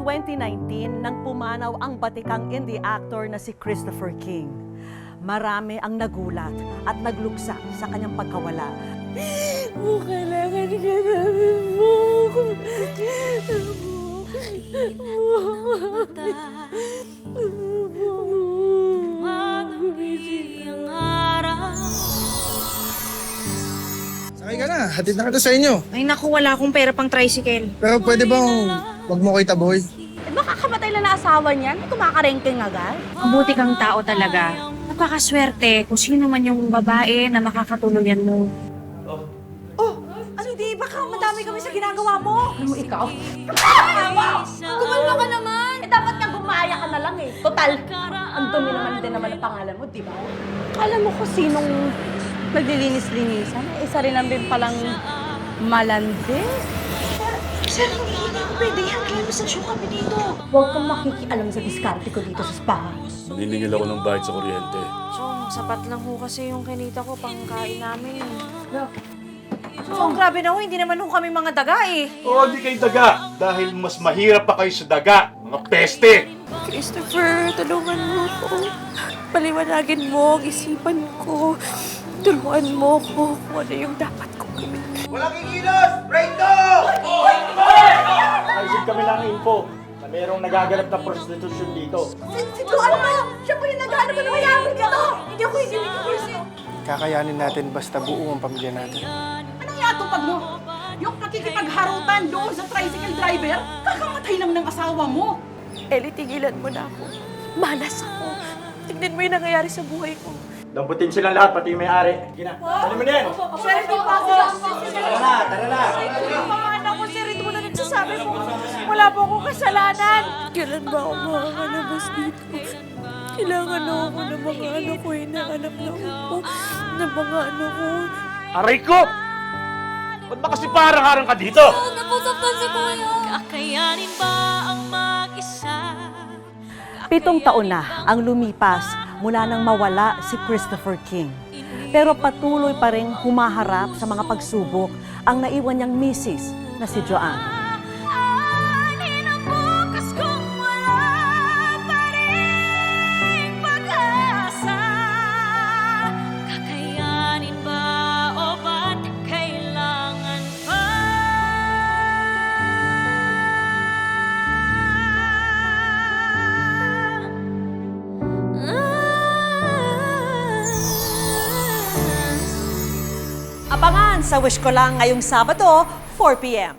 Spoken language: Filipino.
2019 nang pumanaw ang batikang indie actor na si Christopher King. Marami ang nagulat at nagluksa sa kanyang pagkawala. Kailangan ka namin mo. Sakay ka na, hatid na kita sa inyo. Ay naku, wala akong pera pang tricycle. Pero pwede bang wag mo kita, boy? Baka kamatay lang na asawa niyan, kumakarengking agad. Mabuti kang tao talaga. Napakaswerte kung sino man yung babae na makakatuluyan mo. Ano di, baka madami kami sa ginagawa mo. Ano ikaw? Gumalma ka naman! Dapat nga gumaya ka na lang eh. Total, ang dumi naman din naman ang pangalan mo, di ba? Kala mo kung sinong naglilinis-linisan? Isa rin lang din palang malandi. Sir, hindi pwede yan. Kaya masasyo kami dito. Huwag kang makikialam sa diskarte ko dito sa spa. Maniningil ako ng bayad sa kuryente. Chong, sapat lang ho kasi yung kinita ko pangkain namin. Chong, grabe na ho, hindi naman ho kami mga daga eh. Oo, hindi kayo daga. Dahil mas mahirap pa kayo sa daga. Mga peste! Christopher, tulungan mo ko. Paliwanagin mo ang isipan ko. Tulungan mo ko kung ano yung dapat kong gawin. Walang kikilos! Rito! Naisip kami ng info na mayroong nagaganap na prostitution dito. Si Joan mo! Siya po yung nag-ano ko na mayaman dito! Hindi ako hindi ko. Kakayanin natin basta buo ang pamilya natin. Anong yatupag mo? Yung nakikipagharutan doon sa tricycle driver, kakamatay lang ng asawa mo. Ellie, tigilan mo na ako. Malas ako. Tignan mo yung nangyayari sa buhay ko. Damputin silang lahat, pati yung may-ari. Sige na, dali mo na yan! Sir, hindi pa ako. Tara na, tara na! Yung mga anak ko, sir, ito mo na nagsasabi mo. Wala po akong kasalanan. Kailan ba ako makakalabas dito? Kailangan na ako ng mga anak ko, hinahanap na ako ng mga anak ko. Aray ko! Ba't ba kasi parang-harang ka dito? Napusaptan si Kuya. Kakayanin ba ang mag-isa? 7 taon na ang lumipas mula nang mawala si Christopher King. Pero patuloy pa rin humaharap sa mga pagsubok ang naiwan niyang misis na si Joan. Abangan sa Wish Ko Lang ngayong Sabado, 4 p.m.